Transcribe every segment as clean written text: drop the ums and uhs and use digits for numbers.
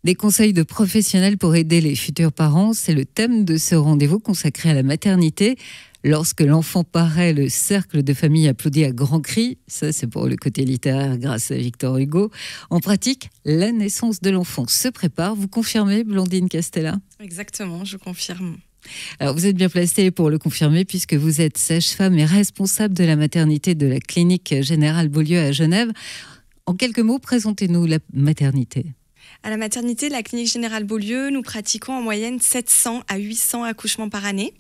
Des conseils de professionnels pour aider les futurs parents, c'est le thème de ce rendez-vous consacré à la maternité. Lorsque l'enfant paraît, le cercle de famille applaudit à grands cris. Ça, c'est pour le côté littéraire grâce à Victor Hugo. En pratique, la naissance de l'enfant se prépare. Vous confirmez, Blandine Castella ? Exactement, je confirme. Alors, vous êtes bien placée pour le confirmer puisque vous êtes sage-femme et responsable de la maternité de la clinique Générale Beaulieu à Genève. En quelques mots, présentez-nous la maternité. À la maternité de la clinique Générale Beaulieu, nous pratiquons en moyenne 700 à 800 accouchements par année.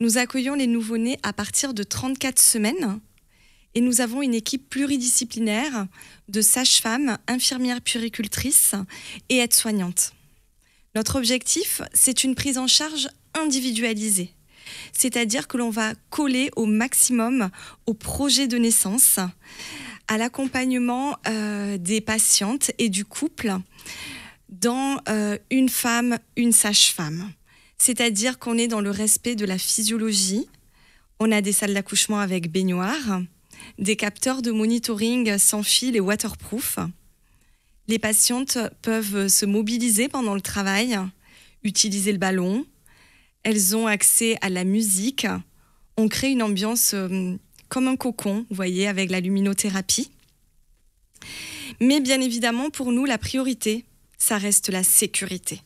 Nous accueillons les nouveau-nés à partir de 34 semaines et nous avons une équipe pluridisciplinaire de sages-femmes, infirmières puéricultrices et aides-soignantes. Notre objectif, c'est une prise en charge individualisée, c'est-à-dire que l'on va coller au maximum au projet de naissance, à l'accompagnement des patientes et du couple dans une femme, une sage-femme. C'est-à-dire qu'on est dans le respect de la physiologie. On a des salles d'accouchement avec baignoire, des capteurs de monitoring sans fil et waterproof. Les patientes peuvent se mobiliser pendant le travail, utiliser le ballon. Elles ont accès à la musique. On crée une ambiance comme un cocon, vous voyez, avec la luminothérapie. Mais bien évidemment, pour nous, la priorité, ça reste la sécurité.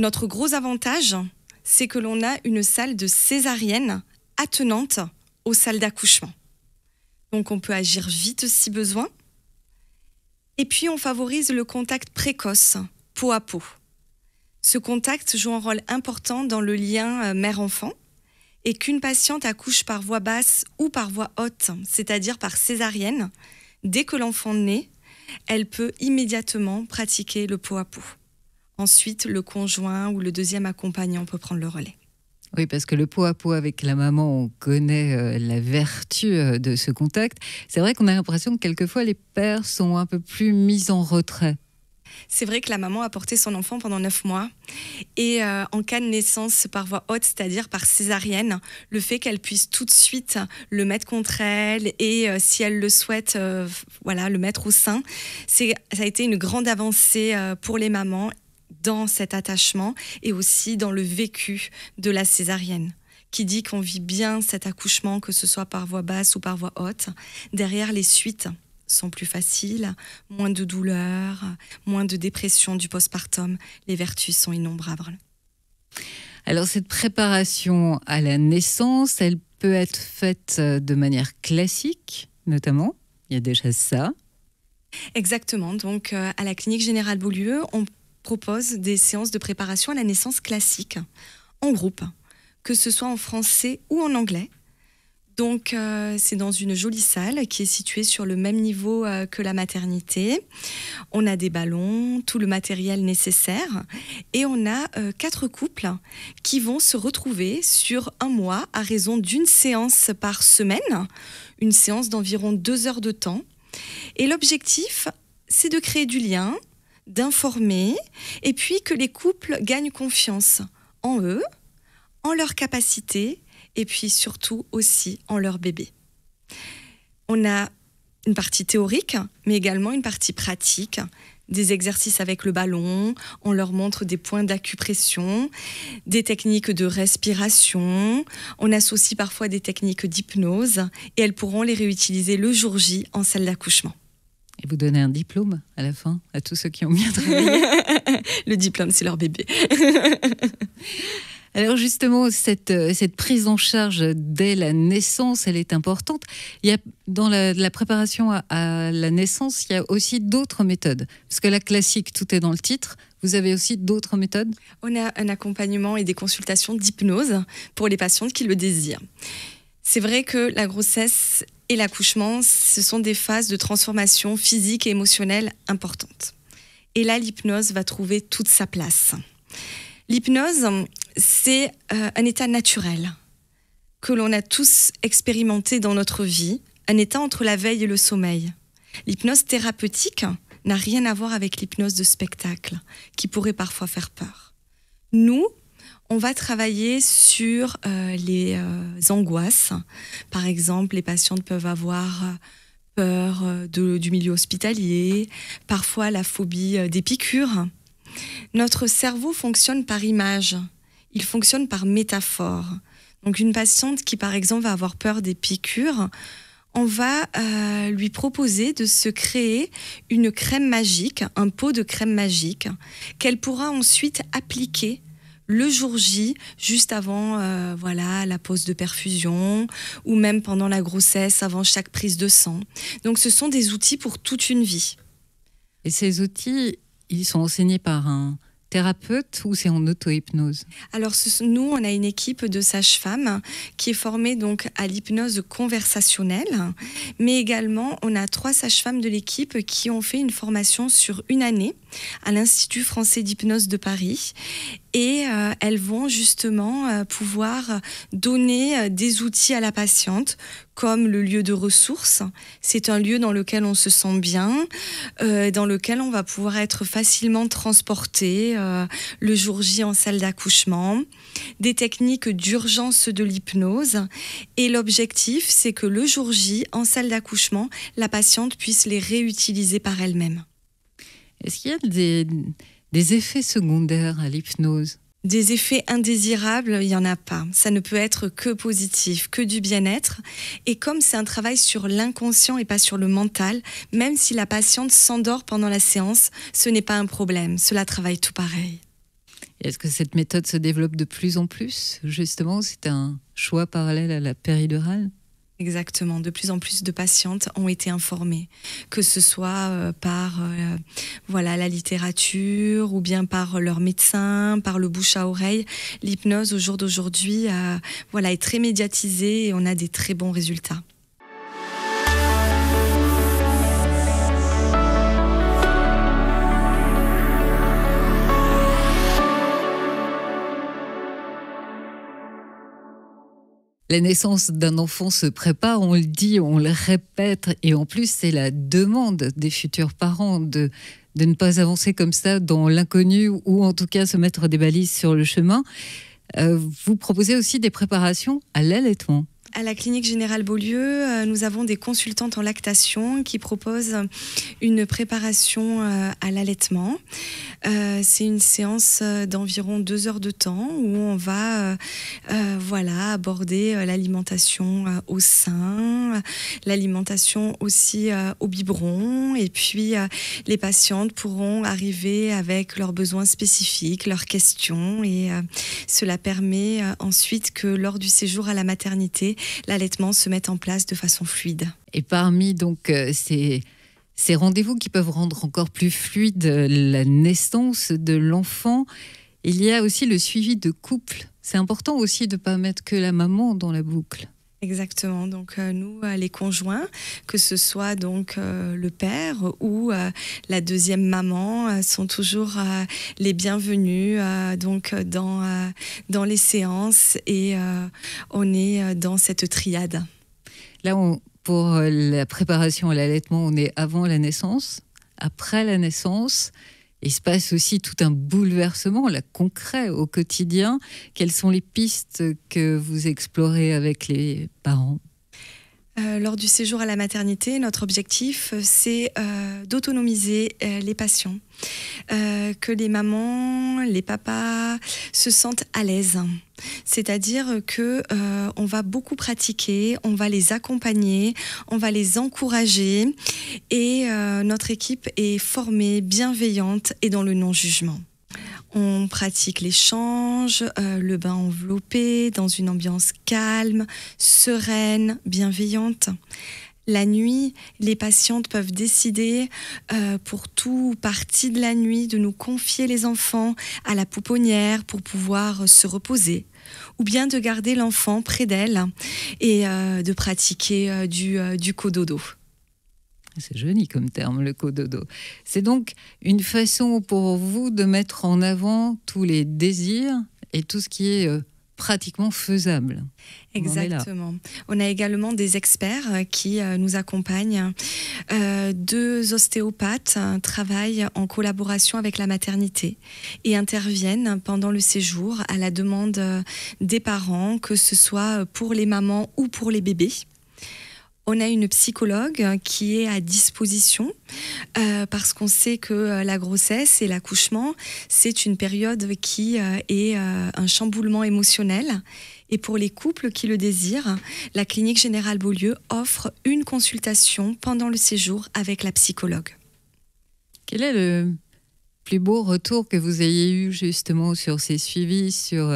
Notre gros avantage, c'est que l'on a une salle de césarienne attenante aux salles d'accouchement. Donc on peut agir vite si besoin. Et puis on favorise le contact précoce, peau à peau. Ce contact joue un rôle important dans le lien mère-enfant et qu'une patiente accouche par voie basse ou par voie haute, c'est-à-dire par césarienne, dès que l'enfant naît, elle peut immédiatement pratiquer le peau à peau. Ensuite, le conjoint ou le deuxième accompagnant peut prendre le relais. Oui, parce que le pot à pot avec la maman, on connaît la vertu de ce contact. C'est vrai qu'on a l'impression que quelquefois les pères sont un peu plus mis en retrait. C'est vrai que la maman a porté son enfant pendant 9 mois et en cas de naissance par voie haute, c'est-à-dire par césarienne, le fait qu'elle puisse tout de suite le mettre contre elle et si elle le souhaite, le mettre au sein, ça a été une grande avancée pour les mamans dans cet attachement et aussi dans le vécu de la césarienne, qui dit qu'on vit bien cet accouchement, que ce soit par voie basse ou par voie haute. Derrière, les suites sont plus faciles, moins de douleurs, moins de dépression du postpartum. Les vertus sont innombrables. Alors cette préparation à la naissance, elle peut être faite de manière classique, notamment. Il y a déjà ça. Exactement. Donc à la clinique Générale Beaulieu, on propose des séances de préparation à la naissance classique, en groupe, que ce soit en français ou en anglais. Donc, c'est dans une jolie salle qui est située sur le même niveau que la maternité. On a des ballons, tout le matériel nécessaire. Et on a 4 couples qui vont se retrouver sur un mois à raison d'une séance par semaine, une séance d'environ 2 heures de temps. Et l'objectif, c'est de créer du lien, d'informer, et puis que les couples gagnent confiance en eux, en leurs capacités, et puis surtout aussi en leur bébé. On a une partie théorique, mais également une partie pratique, des exercices avec le ballon, on leur montre des points d'acupression, des techniques de respiration, on associe parfois des techniques d'hypnose, et elles pourront les réutiliser le jour J en salle d'accouchement. Et vous donnez un diplôme à la fin à tous ceux qui ont bien travaillé. Le diplôme, c'est leur bébé. Alors justement, cette prise en charge dès la naissance, elle est importante. Il y a, dans la préparation à la naissance, il y a aussi d'autres méthodes. Parce que la classique, tout est dans le titre. Vous avez aussi d'autres méthodes ? On a un accompagnement et des consultations d'hypnose pour les patientes qui le désirent. C'est vrai que la grossesse et l'accouchement, ce sont des phases de transformation physique et émotionnelle importantes. Et là, l'hypnose va trouver toute sa place. L'hypnose, c'est un état naturel que l'on a tous expérimenté dans notre vie, un état entre la veille et le sommeil. L'hypnose thérapeutique n'a rien à voir avec l'hypnose de spectacle, qui pourrait parfois faire peur. Nous, on va travailler sur les angoisses. Par exemple, les patientes peuvent peur du milieu hospitalier, parfois la phobie des piqûres. Notre cerveau fonctionne par image, il fonctionne par métaphore. Donc une patiente qui par exemple va avoir peur des piqûres, on va lui proposer de se créer une crème magique, un pot de crème magique, qu'elle pourra ensuite appliquer le jour J, juste avant la pause de perfusion, ou même pendant la grossesse, avant chaque prise de sang. Donc ce sont des outils pour toute une vie. Et ces outils, ils sont enseignés par un thérapeute ou c'est en auto-hypnose? Alors nous, on a une équipe de sages-femmes qui est formée donc à l'hypnose conversationnelle, mais également on a 3 sages-femmes de l'équipe qui ont fait une formation sur 1 année à l'Institut français d'hypnose de Paris. Et elles vont justement pouvoir donner des outils à la patiente, comme le lieu de ressources. C'est un lieu dans lequel on se sent bien, dans lequel on va pouvoir être facilement transporté le jour J en salle d'accouchement, des techniques d'urgence de l'hypnose. Et l'objectif, c'est que le jour J, en salle d'accouchement, la patiente puisse les réutiliser par elle-même. Est-ce qu'il y a des effets secondaires à l'hypnose? Des effets indésirables, il n'y en a pas. Ça ne peut être que positif, que du bien-être. Et comme c'est un travail sur l'inconscient et pas sur le mental, même si la patiente s'endort pendant la séance, ce n'est pas un problème. Cela travaille tout pareil. Est-ce que cette méthode se développe de plus en plus? Justement, c'est un choix parallèle à la péridurale? Exactement. De plus en plus de patientes ont été informées, que ce soit par la littérature ou bien par leur médecin, par le bouche à oreille. L'hypnose au jour d'aujourd'hui est très médiatisée et on a des très bons résultats. La naissance d'un enfant se prépare, on le dit, on le répète, et en plus c'est la demande des futurs parents de ne pas avancer comme ça dans l'inconnu ou en tout cas se mettre des balises sur le chemin. Vous proposez aussi des préparations à l'allaitement. À la clinique générale Beaulieu, nous avons des consultantes en lactation qui proposent une préparation à l'allaitement. C'est une séance d'environ 2 heures de temps où on va aborder l'alimentation au sein, l'alimentation aussi au biberon. Et puis, les patientes pourront arriver avec leurs besoins spécifiques, leurs questions. Et cela permet ensuite que lors du séjour à la maternité, l'allaitement se met en place de façon fluide. Et parmi donc ces rendez-vous qui peuvent rendre encore plus fluide la naissance de l'enfant, il y a aussi le suivi de couple. C'est important aussi de ne pas mettre que la maman dans la boucle. Exactement. Donc nous, les conjoints, que ce soit donc le père ou la deuxième maman, sont toujours les bienvenus dans les séances et on est dans cette triade. Là, pour la préparation à l'allaitement, on est avant la naissance, après la naissance. Il se passe aussi tout un bouleversement, là, concret au quotidien. Quelles sont les pistes que vous explorez avec les parents ? Lors du séjour à la maternité, notre objectif, c'est d'autonomiser les patients. Que les mamans, les papas se sentent à l'aise. C'est-à-dire que on va beaucoup pratiquer, on va les accompagner, on va les encourager et notre équipe est formée, bienveillante et dans le non-jugement. On pratique l'échange, le bain enveloppé, dans une ambiance calme, sereine, bienveillante. La nuit, les patientes peuvent décider pour tout ou partie de la nuit de nous confier les enfants à la pouponnière pour pouvoir se reposer ou bien de garder l'enfant près d'elle et de pratiquer du cododo. C'est joli comme terme, le cododo. C'est donc une façon pour vous de mettre en avant tous les désirs et tout ce qui est pratiquement faisable. Exactement. On a également des experts qui nous accompagnent. 2 ostéopathes travaillent en collaboration avec la maternité et interviennent pendant le séjour à la demande des parents, que ce soit pour les mamans ou pour les bébés. On a une psychologue qui est à disposition parce qu'on sait que la grossesse et l'accouchement, c'est une période qui est un chamboulement émotionnel. Et pour les couples qui le désirent, la Clinique Générale Beaulieu offre une consultation pendant le séjour avec la psychologue. Quel est le plus beau retour que vous ayez eu justement sur ces suivis, sur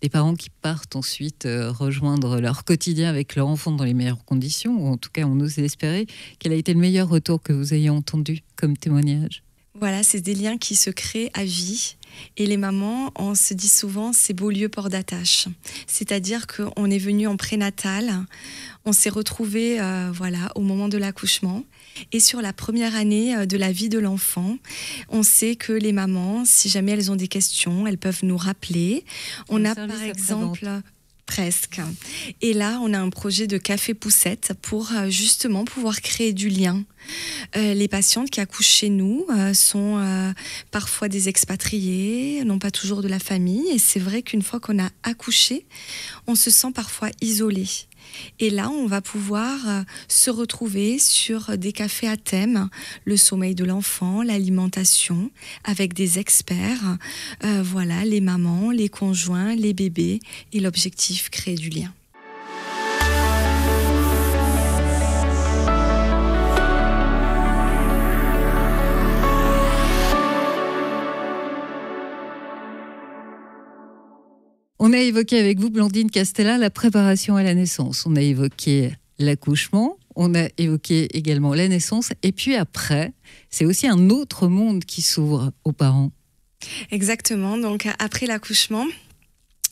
des parents qui partent ensuite rejoindre leur quotidien avec leur enfant dans les meilleures conditions, ou en tout cas on ose l'espérer? Quel a été le meilleur retour que vous ayez entendu comme témoignage? Voilà, c'est des liens qui se créent à vie. Et les mamans, on se dit souvent, c'est Beaulieu port d'attache. C'est-à-dire qu'on est venu en prénatal, on s'est retrouvés au moment de l'accouchement. Et sur la première année de la vie de l'enfant, on sait que les mamans, si jamais elles ont des questions, elles peuvent nous rappeler. On a par exemple... Presque. Et là, on a un projet de café poussette pour justement pouvoir créer du lien. Les patientes qui accouchent chez nous sont parfois des expatriés, non pas toujours de la famille. Et c'est vrai qu'une fois qu'on a accouché, on se sent parfois isolé. Et là, on va pouvoir se retrouver sur des cafés à thème, le sommeil de l'enfant, l'alimentation, avec des experts, les mamans, les conjoints, les bébés, et l'objectif, créer du lien. On a évoqué avec vous, Blandine Castella, la préparation à la naissance. On a évoqué l'accouchement, on a évoqué également la naissance. Et puis après, c'est aussi un autre monde qui s'ouvre aux parents. Exactement. Donc après l'accouchement,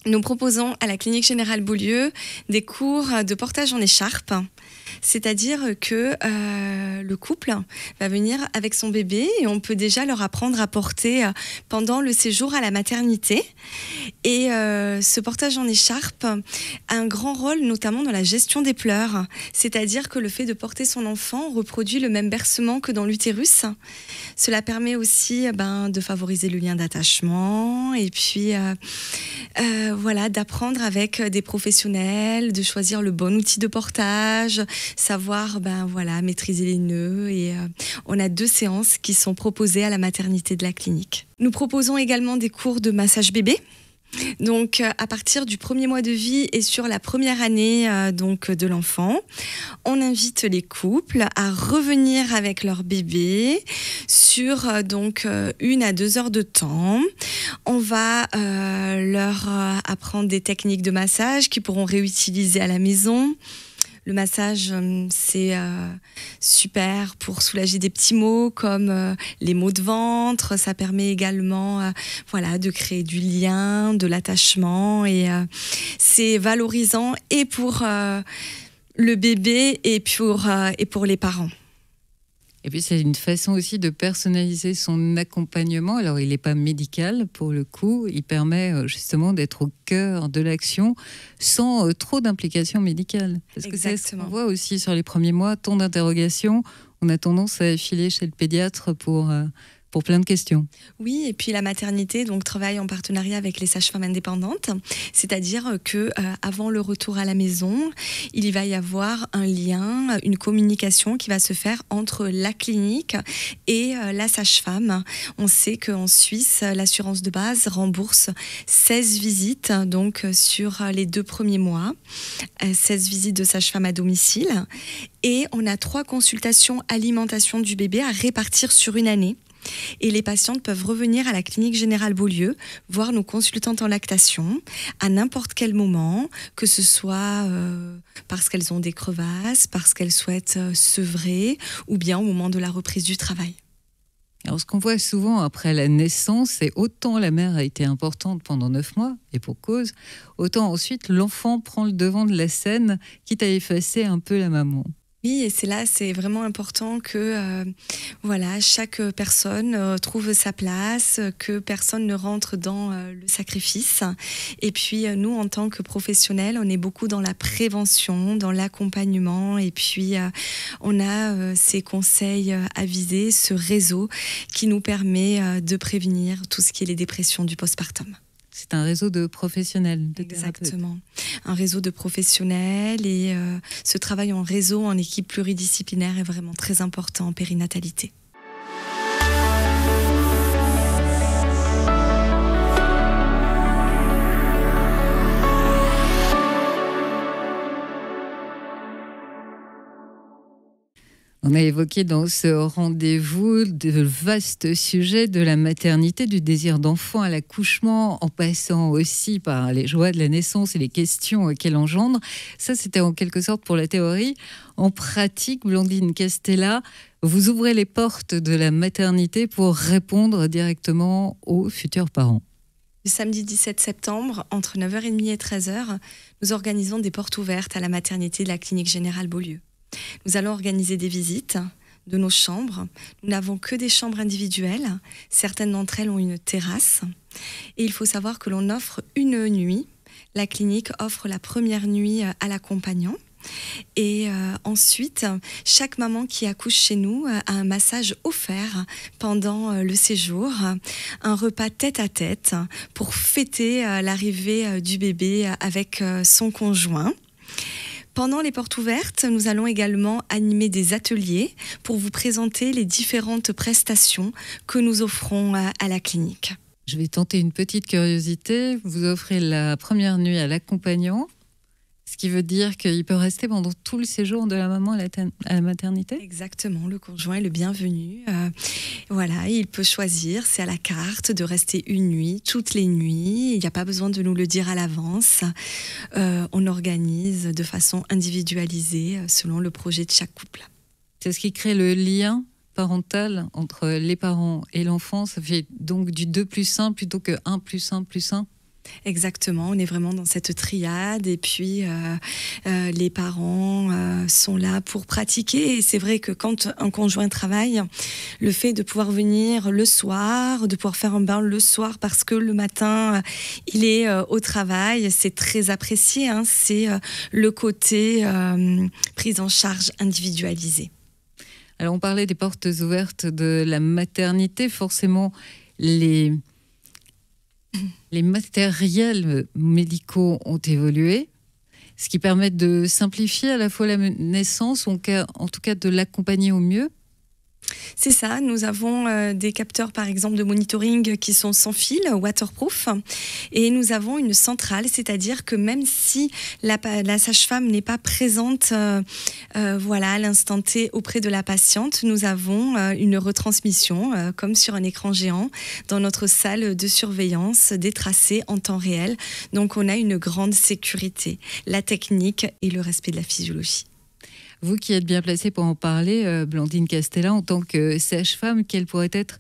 nous proposons à la Clinique Générale Beaulieu des cours de portage en écharpe. C'est-à-dire que le couple va venir avec son bébé et on peut déjà leur apprendre à porter pendant le séjour à la maternité. Et ce portage en écharpe a un grand rôle notamment dans la gestion des pleurs. C'est-à-dire que le fait de porter son enfant reproduit le même bercement que dans l'utérus. Cela permet aussi de favoriser le lien d'attachement et puis d'apprendre avec des professionnels, de choisir le bon outil de portage, savoir maîtriser les nœuds. Et on a 2 séances qui sont proposées à la maternité de la clinique. Nous proposons également des cours de massage bébé. Donc à partir du 1er mois de vie et sur la première année de l'enfant, on invite les couples à revenir avec leur bébé sur 1 à 2 heures de temps. On va leur apprendre des techniques de massage qu'ils pourront réutiliser à la maison. Le massage, c'est super pour soulager des petits maux comme les maux de ventre. Ça permet également de créer du lien, de l'attachement. Et c'est valorisant et pour le bébé et pour les parents. Et puis c'est une façon aussi de personnaliser son accompagnement. Alors il n'est pas médical pour le coup, il permet justement d'être au cœur de l'action sans trop d'implication médicale. Parce Exactement. que c'est ce qu'on voit aussi sur les premiers mois, tant d'interrogations, on a tendance à filer chez le pédiatre pour plein de questions. Oui, et puis la maternité travaille en partenariat avec les sages-femmes indépendantes, c'est-à-dire que avant le retour à la maison, il va y avoir un lien, une communication qui va se faire entre la clinique et la sage-femme. On sait qu'en Suisse, l'assurance de base rembourse 16 visites sur les 2 premiers mois, 16 visites de sage-femme à domicile, et on a 3 consultations alimentation du bébé à répartir sur une année. Et les patientes peuvent revenir à la Clinique Générale Beaulieu, voir nos consultantes en lactation à n'importe quel moment, que ce soit parce qu'elles ont des crevasses, parce qu'elles souhaitent sevrer, ou bien au moment de la reprise du travail. Alors ce qu'on voit souvent après la naissance, c'est autant la mère a été importante pendant 9 mois, et pour cause, autant ensuite l'enfant prend le devant de la scène, quitte à effacer un peu la maman. Oui, et c'est vraiment important que chaque personne trouve sa place, que personne ne rentre dans le sacrifice. Et puis nous, en tant que professionnels, on est beaucoup dans la prévention, dans l'accompagnement. Et puis on a ces conseils avisés, ce réseau qui nous permet de prévenir tout ce qui est les dépressions du postpartum. C'est un réseau de professionnels, de thérapeutes. Exactement. Un réseau de professionnels et ce travail en réseau, en équipe pluridisciplinaire est vraiment très important en périnatalité. On a évoqué dans ce rendez-vous de vastes sujets de la maternité, du désir d'enfant à l'accouchement, en passant aussi par les joies de la naissance et les questions qu'elle engendre. Ça, c'était en quelque sorte pour la théorie. En pratique, Blandine Castella, vous ouvrez les portes de la maternité pour répondre directement aux futurs parents. Le samedi 17 septembre, entre 9h30 et 13h, nous organisons des portes ouvertes à la maternité de la Clinique Générale Beaulieu. Nous allons organiser des visites de nos chambres. Nous n'avons que des chambres individuelles. Certaines d'entre elles ont une terrasse. Et il faut savoir que l'on offre une nuit. La clinique offre la première nuit à l'accompagnant. Et ensuite, chaque maman qui accouche chez nous a un massage offert pendant le séjour, un repas tête-à-tête pour fêter l'arrivée du bébé avec son conjoint. Pendant les portes ouvertes, nous allons également animer des ateliers pour vous présenter les différentes prestations que nous offrons à la clinique. Je vais tenter une petite curiosité. Vous offrez la première nuit à l'accompagnant, ce qui veut dire qu'il peut rester pendant tout le séjour de la maman à la maternité ? Exactement, le conjoint est le bienvenu. Voilà, il peut choisir, c'est à la carte, de rester une nuit, toutes les nuits. Il n'y a pas besoin de nous le dire à l'avance. On organise de façon individualisée selon le projet de chaque couple. C'est ce qui crée le lien parental entre les parents et l'enfant. Ça fait donc du 2+1 plutôt que 1+1+1 ? Exactement, on est vraiment dans cette triade et puis les parents sont là pour pratiquer. Et c'est vrai que quand un conjoint travaille, le fait de pouvoir venir le soir, de pouvoir faire un bain le soir parce que le matin il est au travail, c'est très apprécié. Hein. C'est le côté prise en charge individualisée. Alors on parlait des portes ouvertes de la maternité, forcément les matériels médicaux ont évolué, ce qui permet de simplifier à la fois la naissance, ou en tout cas de l'accompagner au mieux. C'est ça, nous avons des capteurs par exemple de monitoring qui sont sans fil, waterproof, et nous avons une centrale, c'est-à-dire que même si la sage-femme n'est pas présente voilà, à l'instant T auprès de la patiente, nous avons une retransmission comme sur un écran géant dans notre salle de surveillance des tracés en temps réel. Donc on a une grande sécurité, la technique et le respect de la physiologie. Vous qui êtes bien placée pour en parler, Blandine Castella, en tant que sage-femme, quels pourraient être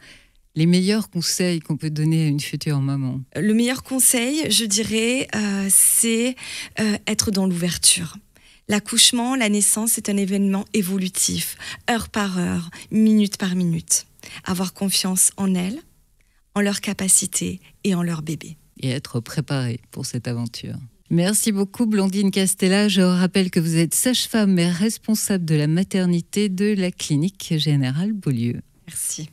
les meilleurs conseils qu'on peut donner à une future maman ? Le meilleur conseil, je dirais, c'est être dans l'ouverture. L'accouchement, la naissance est un événement évolutif, heure par heure, minute par minute. Avoir confiance en elles, en leurs capacités et en leur bébé. Et être préparée pour cette aventure. Merci beaucoup Blandine Castella. Je rappelle que vous êtes sage-femme et responsable de la maternité de la Clinique Générale Beaulieu. Merci.